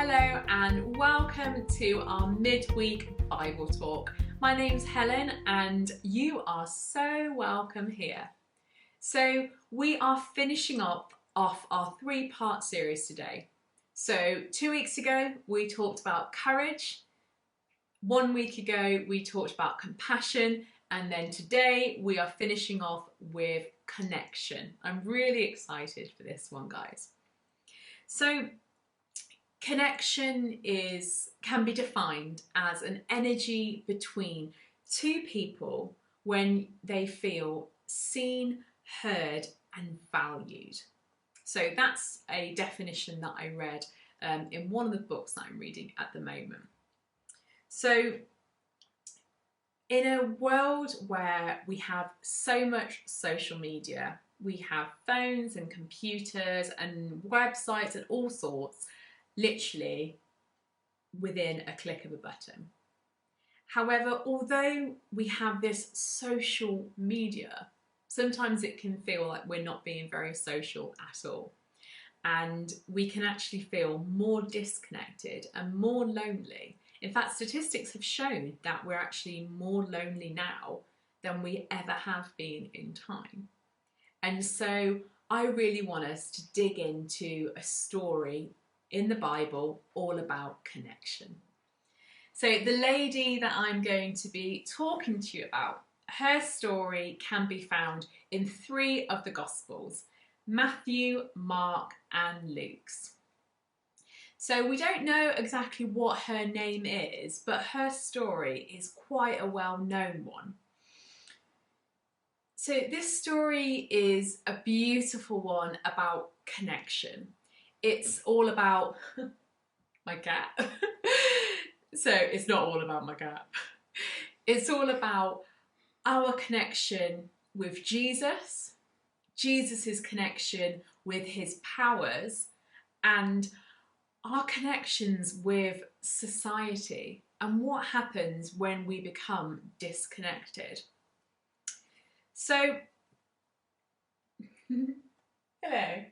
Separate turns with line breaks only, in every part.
Hello and welcome to our midweek Bible talk. My name's Helen and you are so welcome here. So we are finishing off our three-part series today. So 2 weeks ago we talked about courage, 1 week ago we talked about compassion, and then today we are finishing off with connection. I'm really excited for this one, guys. So connection can be defined as an energy between two people when they feel seen, heard and valued. So that's a definition that I read in one of the books that I'm reading at the moment. So in a world where we have so much social media, we have phones and computers and websites and all sorts, literally within a click of a button. However, although we have this social media, sometimes it can feel like we're not being very social at all. And we can actually feel more disconnected and more lonely. In fact, statistics have shown that we're actually more lonely now than we ever have been in time. And so I really want us to dig into a story in the Bible all about connection. So the lady that I'm going to be talking to you about, her story can be found in 3 of the Gospels, Matthew, Mark and Luke's. So we don't know exactly what her name is, but her story is quite a well-known one. So this story is a beautiful one about connection. It's all about my cat. So it's not all about my cat. It's all about our connection with Jesus, Jesus's connection with his powers, and our connections with society and what happens when we become disconnected. So, hello.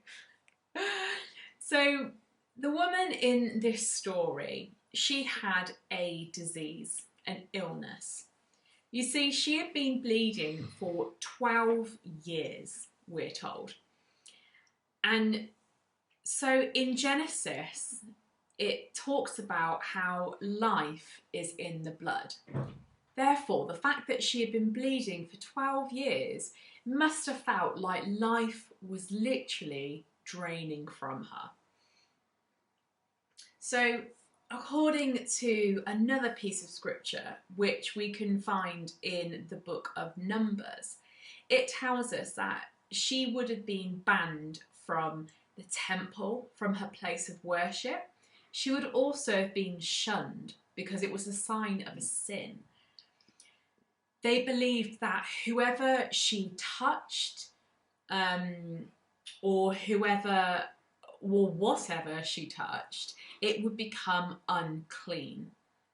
So the woman in this story, she had a disease, an illness. You see, she had been bleeding for 12 years, we're told. And so in Genesis, it talks about how life is in the blood. Therefore, the fact that she had been bleeding for 12 years must have felt like life was literally draining from her. So, according to another piece of scripture, which we can find in the book of Numbers, it tells us that she would have been banned from the temple, from her place of worship. She would also have been shunned because it was a sign of a sin. They believed that whoever she touched, or whatever she touched, it would become unclean.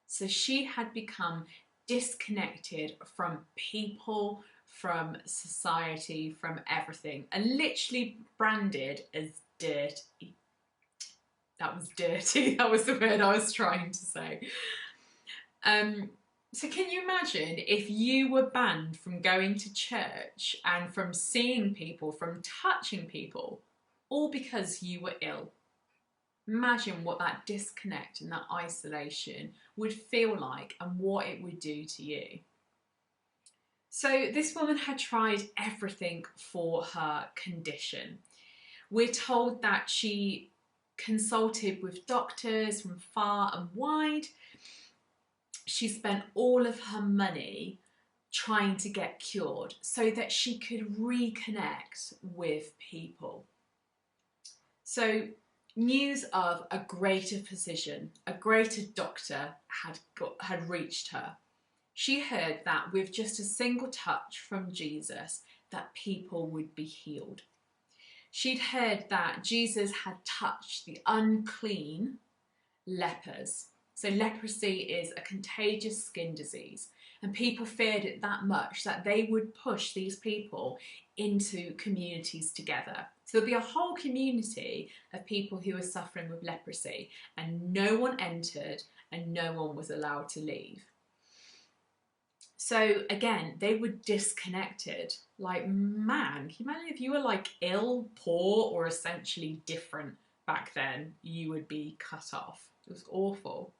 So she had become disconnected from people, from society, from everything, and literally branded as dirty. That was dirty, that was the word I was trying to say. So can you imagine if you were banned from going to church and from seeing people, from touching people, all because you were ill? Imagine what that disconnect and that isolation would feel like and what it would do to you. So this woman had tried everything for her condition. We're told that she consulted with doctors from far and wide. She spent all of her money trying to get cured so that she could reconnect with people. So news of a greater physician, a greater doctor had reached her. She heard that with just a single touch from Jesus that people would be healed. She'd heard that Jesus had touched the unclean lepers. So leprosy is a contagious skin disease, and people feared it that much that they would push these people into communities together. So there'll be a whole community of people who are suffering with leprosy, and no one entered and no one was allowed to leave. So again, they were disconnected. Like, man, can you imagine if you were like ill, poor, or essentially different back then? You would be cut off. It was awful.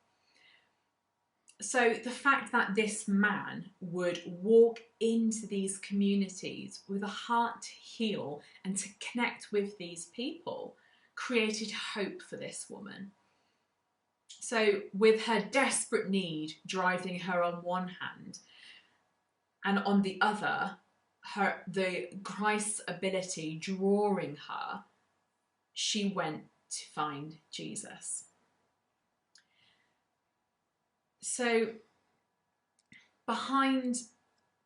So the fact that this man would walk into these communities with a heart to heal and to connect with these people created hope for this woman. So with her desperate need driving her on one hand, and on the other, the Christ's ability drawing her, she went to find Jesus. So behind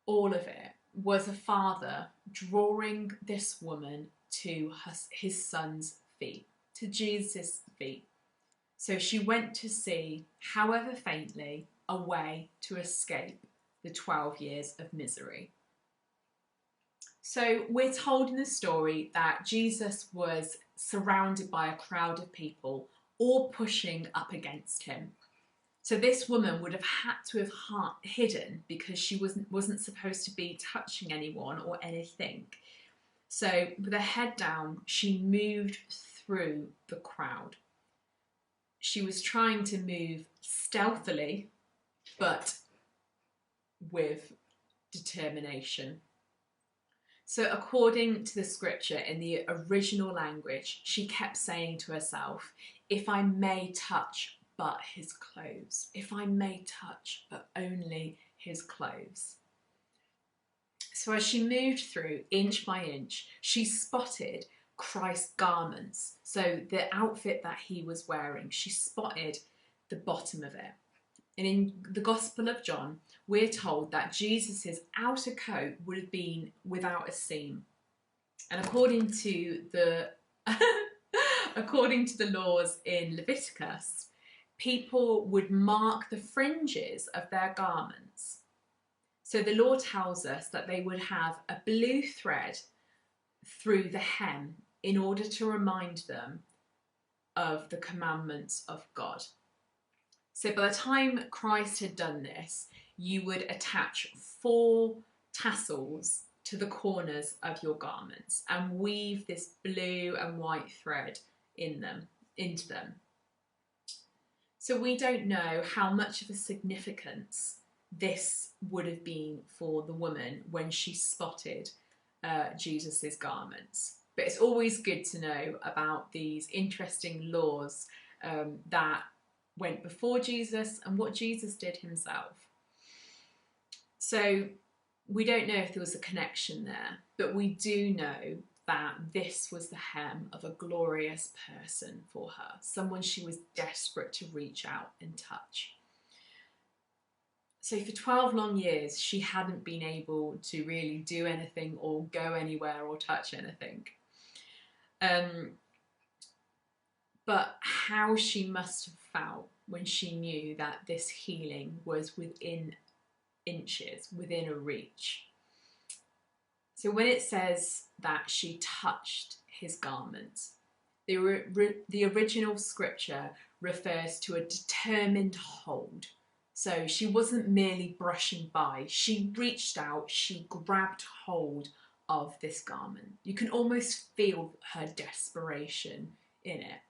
all of it was a father drawing this woman to his son's feet, to Jesus' feet. So she went to see, however faintly, a way to escape the 12 years of misery. So we're told in the story that Jesus was surrounded by a crowd of people, all pushing up against him. So this woman would have had to have hidden because she wasn't supposed to be touching anyone or anything. So with her head down, she moved through the crowd. She was trying to move stealthily, but with determination. So according to the scripture, in the original language, she kept saying to herself, "If I may touch but his clothes, if I may touch but only his clothes." So as she moved through inch by inch, she spotted Christ's garments. So the outfit that he was wearing, she spotted the bottom of it. And in the Gospel of John, we're told that Jesus' outer coat would have been without a seam. And according to the laws in Leviticus, people would mark the fringes of their garments. So the law tells us that they would have a blue thread through the hem in order to remind them of the commandments of God. So by the time Christ had done this, you would attach 4 tassels to the corners of your garments and weave this blue and white thread into them. So we don't know how much of a significance this would have been for the woman when she spotted Jesus's garments. But it's always good to know about these interesting laws that went before Jesus and what Jesus did himself. So we don't know if there was a connection there, but we do know that this was the hem of a glorious person for her, someone she was desperate to reach out and touch. So for 12 long years, she hadn't been able to really do anything or go anywhere or touch anything. But how she must have felt when she knew that this healing was within inches, within a reach. So when it says that she touched his garment, the original scripture refers to a determined hold. So she wasn't merely brushing by, she reached out, she grabbed hold of this garment. You can almost feel her desperation in it.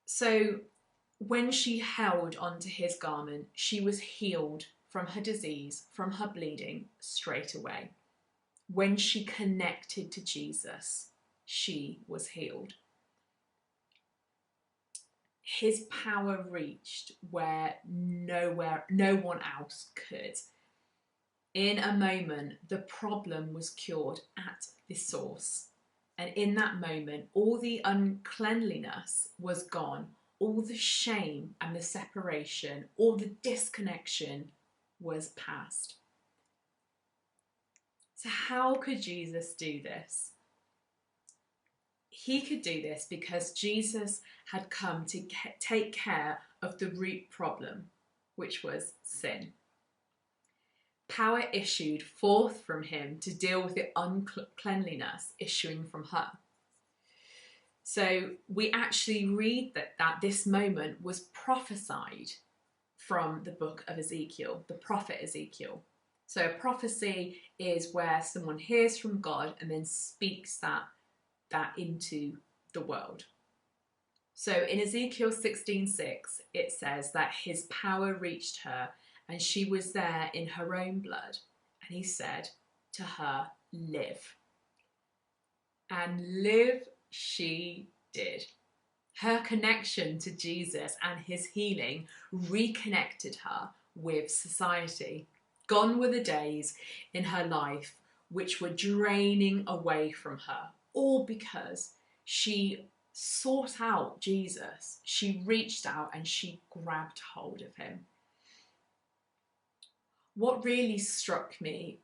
So when she held onto his garment, she was healed from her disease, from her bleeding straight away. When she connected to Jesus, she was healed. His power reached where no one else could. In a moment, the problem was cured at the source. And in that moment, all the uncleanliness was gone. All the shame and the separation, all the disconnection was past. So how could Jesus do this? He could do this because Jesus had come to take care of the root problem, which was sin. power issued forth from him to deal with the uncleanliness issuing from her. So we actually read that this moment was prophesied from the book of Ezekiel, the prophet Ezekiel. So a prophecy is where someone hears from God and then speaks that into the world. So in Ezekiel 16:6, it says that his power reached her and she was there in her own blood. And he said to her, live. And live she did. Her connection to Jesus and his healing reconnected her with society. Gone were the days in her life which were draining away from her, all because she sought out Jesus. She reached out and she grabbed hold of him. What really struck me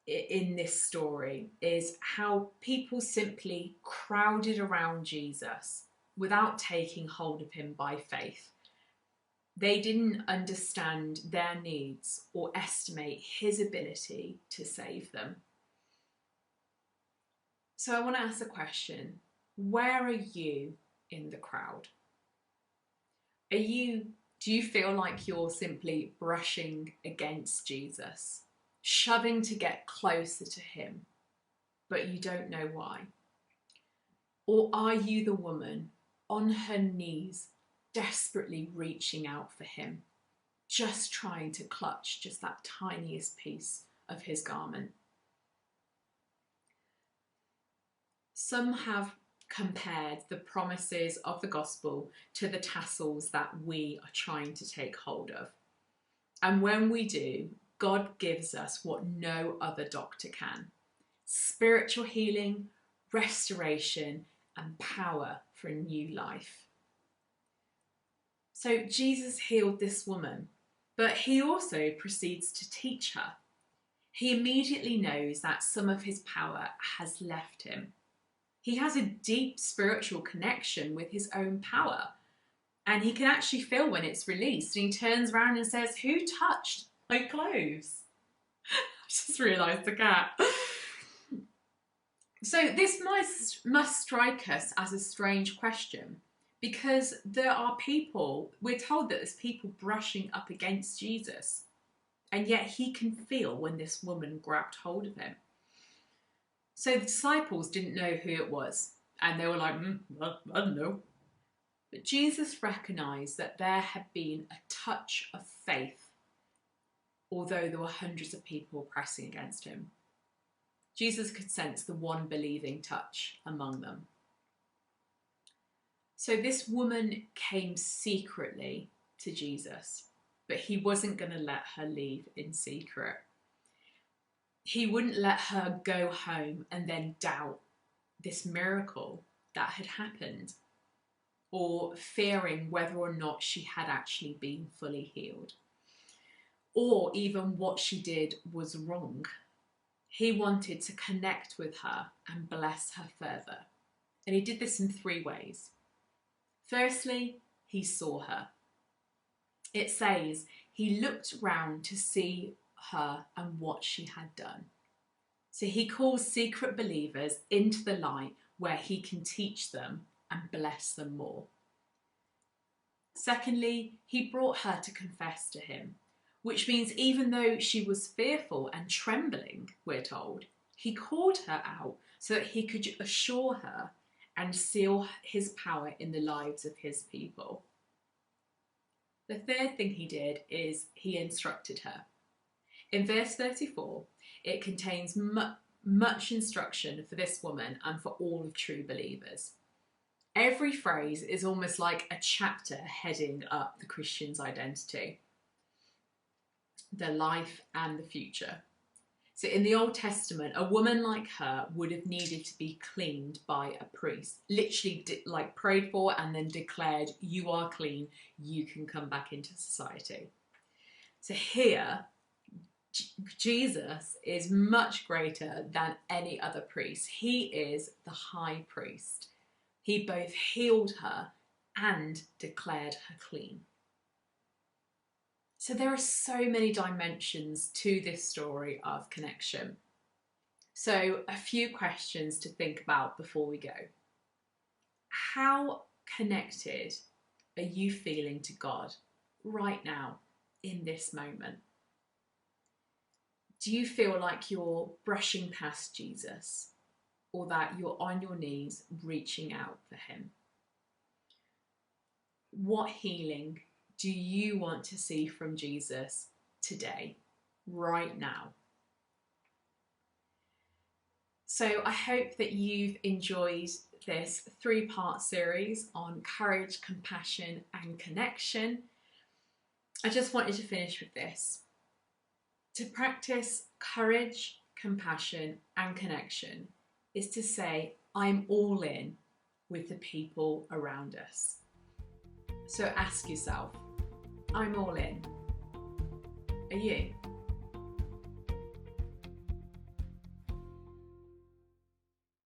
in this story is how people simply crowded around Jesus without taking hold of him by faith. They didn't understand their needs or estimate his ability to save them. So I want to ask a question. Where are you in the crowd? Do you feel like you're simply brushing against Jesus, shoving to get closer to him, but you don't know why? Or are you the woman on her knees, desperately reaching out for him, just trying to clutch just that tiniest piece of his garment? Some have compared the promises of the gospel to the tassels that we are trying to take hold of. And when we do, God gives us what no other doctor can: spiritual healing, restoration, and power for a new life. So Jesus healed this woman, but he also proceeds to teach her. He immediately knows that some of his power has left him. He has a deep spiritual connection with his own power, and he can actually feel when it's released. And he turns around and says, "Who touched my clothes?" I just realised the cat. So this must strike us as a strange question, because there are people, we're told that there's people brushing up against Jesus, and yet he can feel when this woman grabbed hold of him. So the disciples didn't know who it was, and they were like, well, I don't know. But Jesus recognised that there had been a touch of faith, although there were hundreds of people pressing against him. Jesus could sense the one believing touch among them. So this woman came secretly to Jesus, but he wasn't going to let her leave in secret. He wouldn't let her go home and then doubt this miracle that had happened, or fearing whether or not she had actually been fully healed, or even what she did was wrong. He wanted to connect with her and bless her further. And he did this in 3 ways. Firstly, he saw her. It says he looked round to see her and what she had done. So he calls secret believers into the light where he can teach them and bless them more. Secondly, he brought her to confess to him, which means even though she was fearful and trembling, we're told, he called her out so that he could assure her and seal his power in the lives of his people. The third thing he did is he instructed her. In verse 34, it contains much instruction for this woman and for all of true believers. Every phrase is almost like a chapter heading up the Christian's identity, the life and the future. So in the Old Testament, a woman like her would have needed to be cleaned by a priest, literally like prayed for and then declared, you are clean, you can come back into society. So here, Jesus is much greater than any other priest. He is the high priest. He both healed her and declared her clean. So there are so many dimensions to this story of connection. So a few questions to think about before we go. How connected are you feeling to God right now in this moment? Do you feel like you're brushing past Jesus, or that you're on your knees reaching out for him? What healing do you want to see from Jesus today, right now? So I hope that you've enjoyed this 3-part series on courage, compassion, and connection. I just wanted to finish with this. To practice courage, compassion, and connection is to say, I'm all in with the people around us. So ask yourself, I'm all in. Are you?